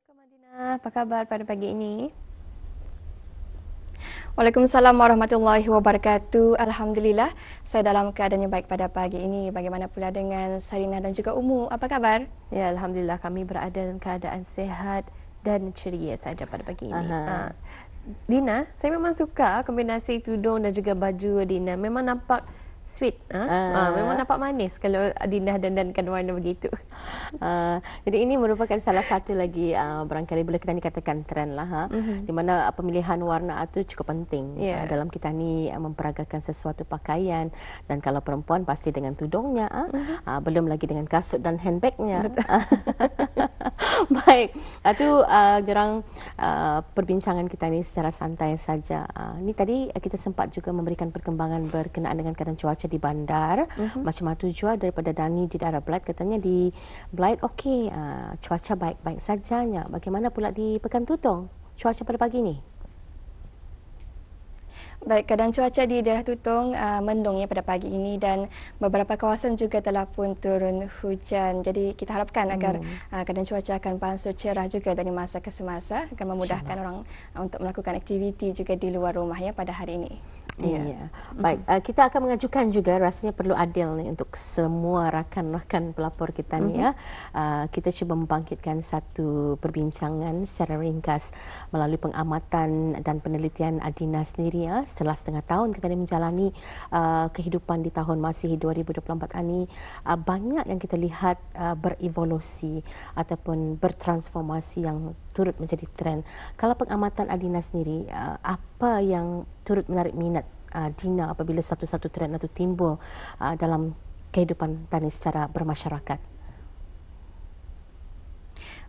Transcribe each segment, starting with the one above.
Madinah, apa kabar pada pagi ini? Waalaikumsalam warahmatullahi wabarakatuh. Alhamdulillah, saya dalam keadaan yang baik pada pagi ini. Bagaimana pula dengan Sarina dan juga Umu? Apa kabar? Ya, Alhamdulillah kami berada dalam keadaan sehat dan ceria saja pada pagi ini. Dina, saya memang suka kombinasi tudung dan juga baju Dina. Memang nampak sweet. Memang nampak manis kalau Dina dandankan warna begitu. Jadi ini merupakan salah satu lagi barangkali boleh kita ni katakan trend lah, di mana pemilihan warna itu cukup penting dalam kita ni memperagakan sesuatu pakaian, dan kalau perempuan pasti dengan tudungnya, belum lagi dengan kasut dan handbagnya. Baik, itu jarang perbincangan kita ni secara santai saja. Ni tadi kita sempat juga memberikan perkembangan berkenaan dengan keadaan cuaca di bandar. Macam mana jua daripada Dani di daerah Blyth, katanya di Blyth okey, cuaca baik-baik sajanya. Bagaimana pula di Pekan Tutong cuaca pada pagi ni? Baik, keadaan cuaca di daerah Tutong mendung ya pada pagi ini, dan beberapa kawasan juga telah pun turun hujan. Jadi kita harapkan agar keadaan cuaca akan beransur cerah juga dari masa ke semasa, akan memudahkan orang untuk melakukan aktiviti juga di luar rumah ya pada hari ini. Ya. Baik, kita akan mengajukan juga, rasanya perlu adil ni untuk semua rakan-rakan pelapor kita ni ya. Kita cuba membangkitkan satu perbincangan secara ringkas melalui pengamatan dan penelitian Adina sendiri ya. Setelah setengah tahun kita ni menjalani kehidupan di tahun Masihi 2024 ini, banyak yang kita lihat berevolusi ataupun bertransformasi yang turut menjadi trend. Kalau pengamatan Adina sendiri, apa yang turut menarik minat Dina apabila satu-satu trend itu timbul dalam kehidupan Tani secara bermasyarakat?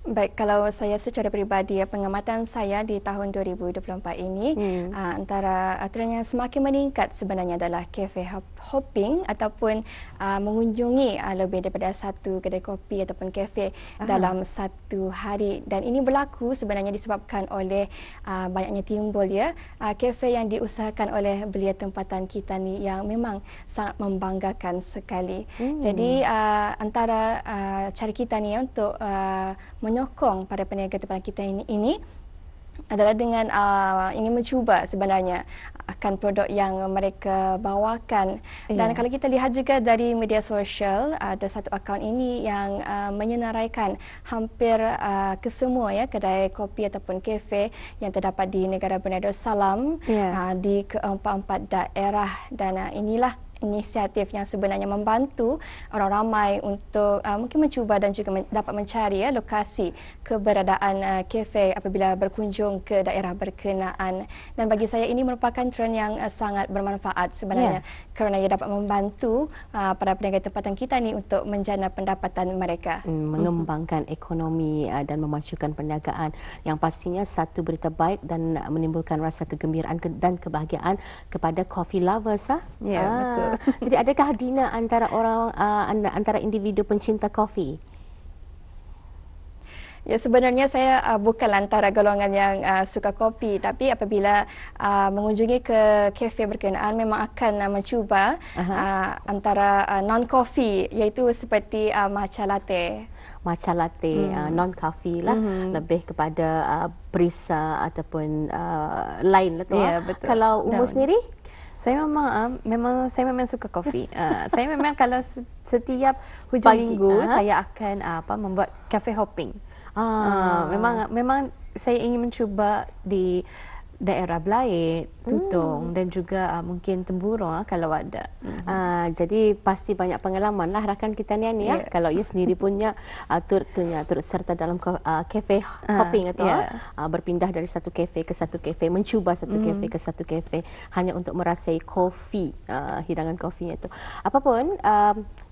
Baik, kalau saya secara peribadi, pengamatan saya di tahun 2024 ini, antara trend yang semakin meningkat sebenarnya adalah cafe hopping ataupun mengunjungi lebih daripada satu kedai kopi ataupun kafe dalam satu hari. Dan ini berlaku sebenarnya disebabkan oleh banyaknya timbul ya kafe yang diusahakan oleh belia tempatan kita ni yang memang sangat membanggakan sekali. Jadi antara cara kita ni untuk menyokong pada peniaga tempatan kita ini adalah dengan ingin mencuba sebenarnya akan produk yang mereka bawakan. Dan kalau kita lihat juga dari media sosial, ada satu akaun ini yang menyenaraikan hampir kesemua ya kedai kopi ataupun kafe yang terdapat di negara Brunei Darussalam di keempat-empat daerah. Dan inilah inisiatif yang sebenarnya membantu orang ramai untuk mungkin mencuba dan juga dapat mencari lokasi keberadaan kafe apabila berkunjung ke daerah berkenaan. Dan bagi saya ini merupakan trend yang sangat bermanfaat sebenarnya kerana ia dapat membantu para peniaga tempatan kita ni untuk menjana pendapatan mereka. Mengembangkan ekonomi dan memajukan perniagaan yang pastinya satu berita baik dan menimbulkan rasa kegembiraan dan kebahagiaan kepada coffee lovers. Ya, betul. Jadi adakah Dina antara orang antara individu pencinta kopi? Ya, sebenarnya saya bukanlah antara golongan yang suka kopi, tapi apabila mengunjungi ke kafe berkenaan memang akan mencuba antara non-coffee, iaitu seperti matcha latte. Matcha latte, non-coffee lah, lebih kepada brisa ataupun lain lah tu. Ya, betul. Kalau Umu sendiri? Saya memang suka kopi. Saya memang kalau setiap hujung minggu saya akan membuat cafe hopping. Memang saya ingin mencuba di daerah Blyth, Tutong dan juga mungkin Temburong kalau ada. Jadi pasti banyak pengalaman lah rakan kita ni ya. Kalau ia sendiri punya turut serta dalam cafe hopping atau berpindah dari satu cafe ke satu cafe, mencuba satu cafe ke satu cafe hanya untuk merasai kopi, hidangan kopinya itu. Apapun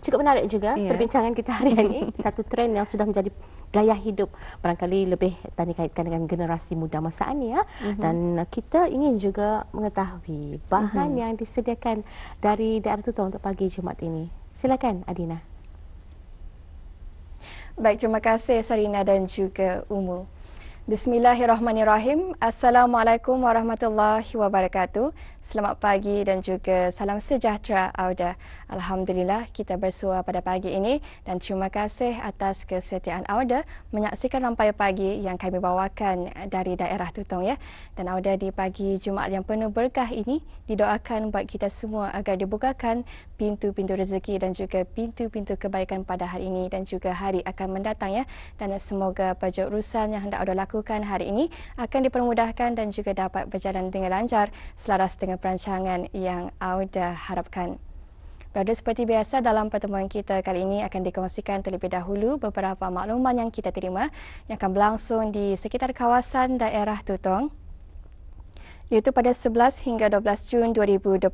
cukup menarik juga perbincangan kita hari ini. Satu trend yang sudah menjadi gaya hidup barangkali lebih tadi kaitkan dengan generasi muda masa ini ya. Dan kita ingin juga mengetahui bahan yang disediakan dari daerah Tutong untuk pagi Jumaat ini. Silakan Adina. Baik, terima kasih Sarina dan juga Umu. Bismillahirrahmanirrahim. Assalamualaikum warahmatullahi wabarakatuh. Selamat pagi dan juga salam sejahtera Auda. Alhamdulillah kita bersua pada pagi ini dan terima kasih atas kesetiaan Auda menyaksikan Rampai Pagi yang kami bawakan dari daerah Tutong ya. Dan Auda, di pagi Jumaat yang penuh berkah ini didoakan buat kita semua agar dibukakan pintu-pintu rezeki dan juga pintu-pintu kebaikan pada hari ini dan juga hari akan mendatang ya. Dan semoga bajet urusan yang hendak Auda lakukan hari ini akan dipermudahkan dan juga dapat berjalan dengan lancar selaras dengan perancangan yang Auda harapkan. Berada seperti biasa, dalam pertemuan kita kali ini akan dikongsikan terlebih dahulu beberapa makluman yang kita terima yang akan berlangsung di sekitar kawasan daerah Tutong. Iaitu pada 11 hingga 12 Jun 2024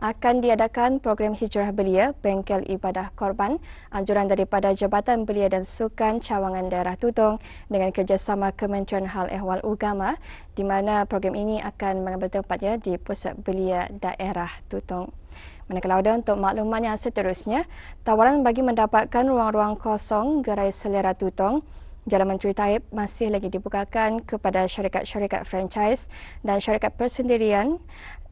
akan diadakan program Hijrah Belia Bengkel Ibadah Korban, anjuran daripada Jabatan Belia dan Sukan Cawangan Daerah Tutong dengan kerjasama Kementerian Hal Ehwal Agama, di mana program ini akan mengambil tempat ya di Pusat Belia Daerah Tutong. Manakala ada untuk makluman yang seterusnya, tawaran bagi mendapatkan ruang-ruang kosong gerai selera Tutong, Jalan Menteri Taib masih lagi dibukakan kepada syarikat-syarikat franchise dan syarikat persendirian,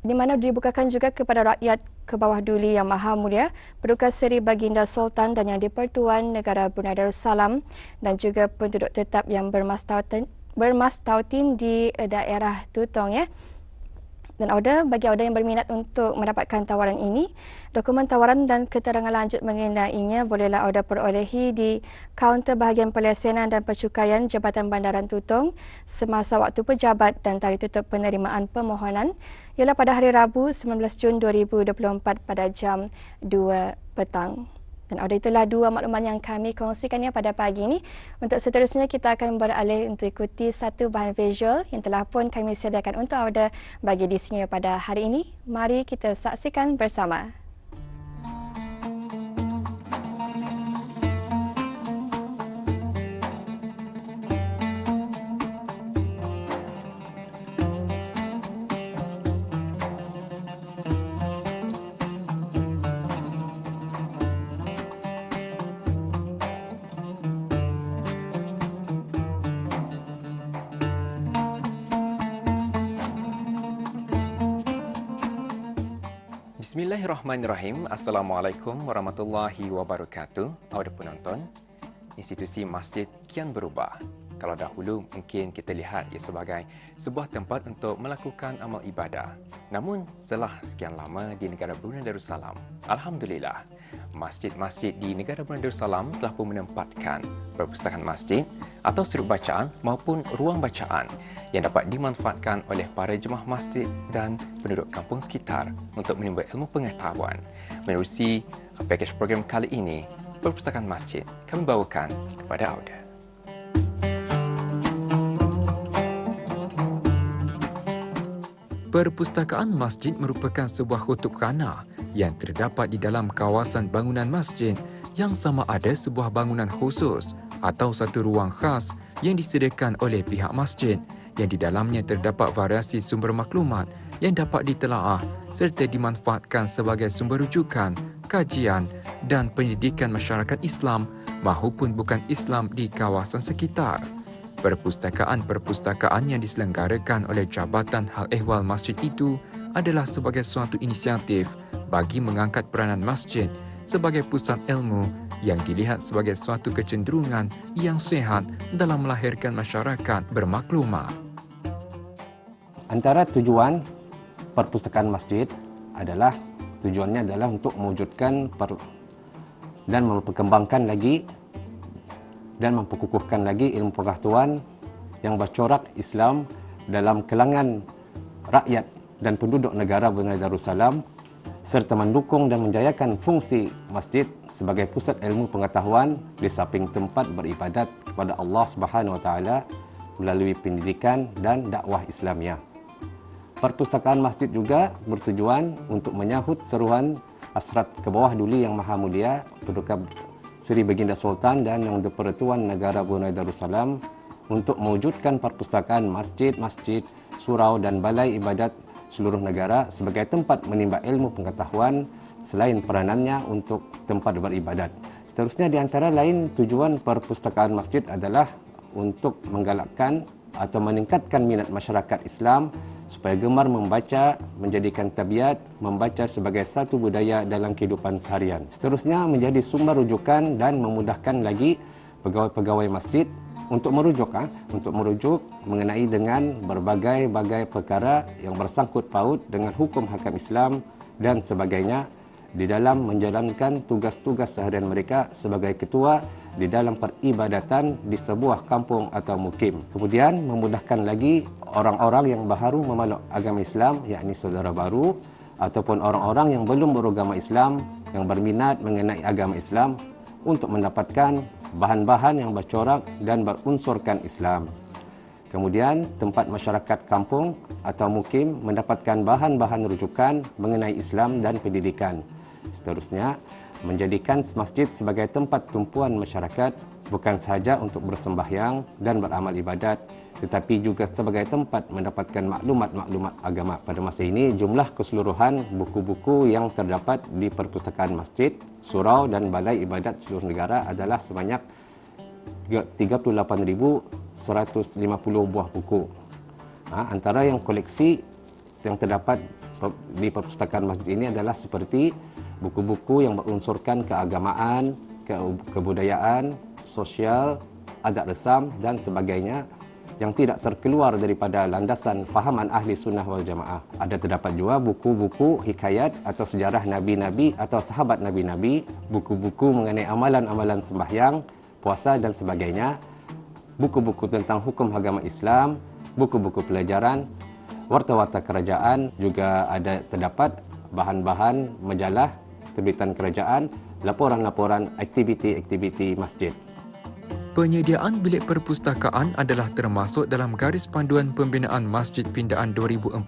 di mana dibukakan juga kepada rakyat ke bawah duli Yang Maha Mulia, Paduka Seri Baginda Sultan dan Yang di-Pertuan Negara Brunei Darussalam dan juga penduduk tetap yang bermastautin di daerah Tutong ya. Dan bagi Auda yang berminat untuk mendapatkan tawaran ini, dokumen tawaran dan keterangan lanjut mengenainya bolehlah Auda perolehi di kaunter bahagian pelesenan dan percukaian Jabatan Bandaran Tutong semasa waktu pejabat dan tarikh tutup penerimaan permohonan ialah pada hari Rabu 19 Jun 2024 pada jam 2 petang. Dan itulah dua makluman yang kami kongsikannya pada pagi ini. Untuk seterusnya kita akan beralih untuk ikuti satu bahan visual yang telah pun kami sediakan untuk Auda bagi edisinya pada hari ini. Mari kita saksikan bersama. Bismillahirrahmanirrahim. Assalamualaikum warahmatullahi wabarakatuh. Auda penonton, institusi masjid kian berubah. Kalau dahulu mungkin kita lihat ia sebagai sebuah tempat untuk melakukan amal ibadah. Namun setelah sekian lama di negara Brunei Darussalam, alhamdulillah, masjid-masjid di negara Brunei Darussalam telah pun menempatkan perpustakaan masjid atau sudut bacaan maupun ruang bacaan yang dapat dimanfaatkan oleh para jemaah masjid dan penduduk kampung sekitar untuk menimba ilmu pengetahuan. Menerusi pakej program kali ini, Perpustakaan Masjid, kami bawakan kepada Auda. Perpustakaan masjid merupakan sebuah kutub khana yang terdapat di dalam kawasan bangunan masjid yang sama ada sebuah bangunan khusus atau satu ruang khas yang disediakan oleh pihak masjid yang di dalamnya terdapat variasi sumber maklumat yang dapat ditelaah serta dimanfaatkan sebagai sumber rujukan, kajian dan pendidikan masyarakat Islam maupun bukan Islam di kawasan sekitar. Perpustakaan-perpustakaan yang diselenggarakan oleh Jabatan Hal Ehwal Masjid itu adalah sebagai suatu inisiatif bagi mengangkat peranan masjid sebagai pusat ilmu yang dilihat sebagai suatu kecenderungan yang sihat dalam melahirkan masyarakat bermaklumat. Antara tujuan perpustakaan masjid tujuannya adalah untuk mewujudkan dan memperkembangkan lagi dan memperkukuhkan lagi ilmu pengetahuan yang bercorak Islam dalam kalangan rakyat dan penduduk negara Brunei Darussalam serta mendukung dan menjayakan fungsi masjid sebagai pusat ilmu pengetahuan di samping tempat beribadat kepada Allah Subhanahu Wa Taala melalui pendidikan dan dakwah Islamiah. Perpustakaan masjid juga bertujuan untuk menyahut seruan Hasrat ke bawah duli Yang Maha Mulia Paduka Seri Baginda Sultan dan Yang di-Pertuan Negara Brunei Darussalam untuk mewujudkan perpustakaan masjid-masjid, surau dan balai ibadat seluruh negara sebagai tempat menimba ilmu pengetahuan selain peranannya untuk tempat beribadat. Seterusnya di antara lain tujuan perpustakaan masjid adalah untuk menggalakkan atau meningkatkan minat masyarakat Islam supaya gemar membaca, menjadikan tabiat membaca sebagai satu budaya dalam kehidupan seharian. Seterusnya, menjadi sumber rujukan dan memudahkan lagi pegawai-pegawai masjid untuk merujuk mengenai dengan berbagai-bagai perkara yang bersangkut paut dengan hukum hakam Islam dan sebagainya di dalam menjalankan tugas-tugas seharian mereka sebagai ketua di dalam peribadatan di sebuah kampung atau mukim. Kemudian memudahkan lagi orang-orang yang baru memeluk agama Islam, yakni saudara baru ataupun orang-orang yang belum beragama Islam yang berminat mengenai agama Islam untuk mendapatkan bahan-bahan yang bercorak dan berunsurkan Islam. Kemudian tempat masyarakat kampung atau mukim mendapatkan bahan-bahan rujukan mengenai Islam dan pendidikan. Seterusnya, menjadikan masjid sebagai tempat tumpuan masyarakat bukan sahaja untuk bersembahyang dan beramal ibadat, tetapi juga sebagai tempat mendapatkan maklumat-maklumat agama. Pada masa ini, jumlah keseluruhan buku-buku yang terdapat di perpustakaan masjid, surau dan balai ibadat seluruh negara adalah sebanyak 38,150 buah buku. Antara yang koleksi yang terdapat di perpustakaan masjid ini adalah seperti buku-buku yang berunsurkan keagamaan, kebudayaan, sosial, adat resam dan sebagainya yang tidak terkeluar daripada landasan fahaman ahli sunnah wal jamaah. Ada terdapat juga buku-buku hikayat atau sejarah nabi-nabi atau sahabat nabi-nabi, buku-buku mengenai amalan-amalan sembahyang, puasa dan sebagainya, buku-buku tentang hukum agama Islam, buku-buku pelajaran, warta-warta kerajaan, juga ada terdapat bahan-bahan majalah, terbitan kerajaan, laporan-laporan aktiviti-aktiviti masjid. Penyediaan bilik perpustakaan adalah termasuk dalam garis panduan pembinaan Masjid Pindaan 2014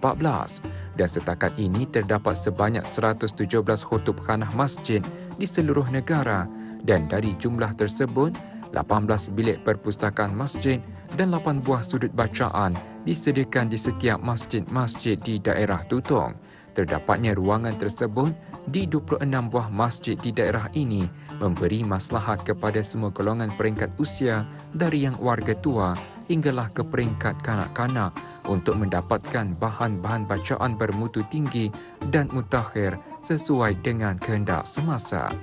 dan setakat ini terdapat sebanyak 117 khutub khanah masjid di seluruh negara dan dari jumlah tersebut 18 bilik perpustakaan masjid dan 8 buah sudut bacaan disediakan di setiap masjid-masjid di daerah Tutong. Terdapatnya ruangan tersebut di 26 buah masjid di daerah ini memberi maslahat kepada semua golongan peringkat usia dari yang warga tua hinggalah ke peringkat kanak-kanak untuk mendapatkan bahan-bahan bacaan bermutu tinggi dan mutakhir sesuai dengan kehendak semasa.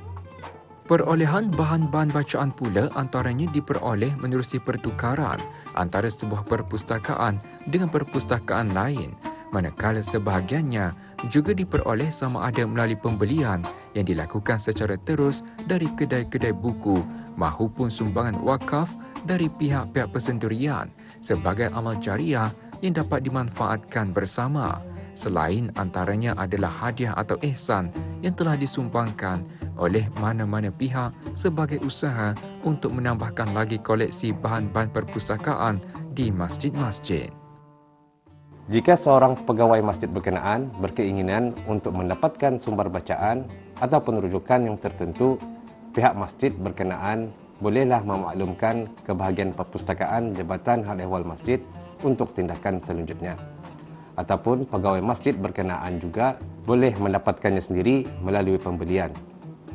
Perolehan bahan-bahan bacaan pula antaranya diperoleh menerusi pertukaran antara sebuah perpustakaan dengan perpustakaan lain, manakala sebahagiannya juga diperoleh sama ada melalui pembelian yang dilakukan secara terus dari kedai-kedai buku mahupun sumbangan wakaf dari pihak-pihak persendirian sebagai amal jariah yang dapat dimanfaatkan bersama. Selain antaranya adalah hadiah atau ihsan yang telah disumbangkan oleh mana-mana pihak sebagai usaha untuk menambahkan lagi koleksi bahan-bahan perpustakaan di masjid-masjid. Jika seorang pegawai masjid berkenaan berkeinginan untuk mendapatkan sumber bacaan atau rujukan yang tertentu, pihak masjid berkenaan bolehlah memaklumkan ke bahagian perpustakaan Jabatan Hal Ehwal Masjid untuk tindakan selanjutnya. Ataupun pegawai masjid berkenaan juga boleh mendapatkannya sendiri melalui pembelian.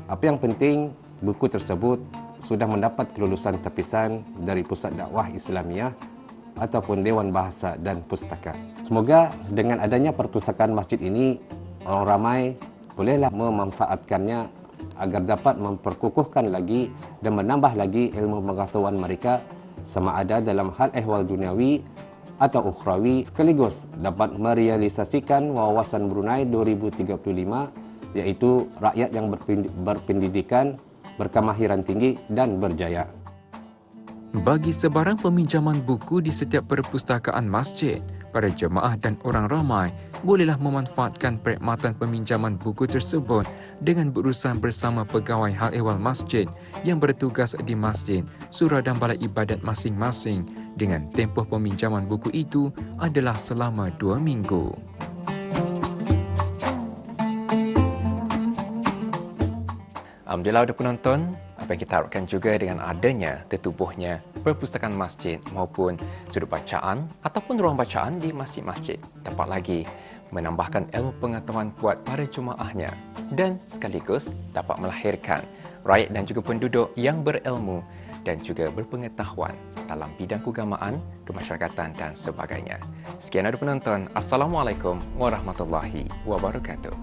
Apa yang penting, buku tersebut sudah mendapat kelulusan terpisan dari Pusat Dakwah Islamiah ataupun Dewan Bahasa dan Pustaka. Semoga dengan adanya perpustakaan masjid ini, orang ramai bolehlah memanfaatkannya agar dapat memperkukuhkan lagi dan menambah lagi ilmu pengetahuan mereka sama ada dalam hal ehwal duniawi atau ukhrawi, sekaligus dapat merealisasikan wawasan Brunei 2035, iaitu rakyat yang berpendidikan, berkemahiran tinggi dan berjaya. Bagi sebarang peminjaman buku di setiap perpustakaan masjid, para jemaah dan orang ramai bolehlah memanfaatkan perkhidmatan peminjaman buku tersebut dengan berurusan bersama pegawai hal ehwal masjid yang bertugas di masjid, surau dan balai ibadat masing-masing dengan tempoh peminjaman buku itu adalah selama 2 minggu. Alhamdulillah, ada penonton. Apa yang kita harapkan juga dengan adanya tertubuhnya perpustakaan masjid maupun sudut bacaan ataupun ruang bacaan di masjid-masjid dapat lagi menambahkan ilmu pengetahuan buat para jemaahnya dan sekaligus dapat melahirkan rakyat dan juga penduduk yang berilmu dan juga berpengetahuan. dalam bidang keagamaan, kemasyarakatan dan sebagainya. Sekian ada penonton. Assalamualaikum warahmatullahi wabarakatuh.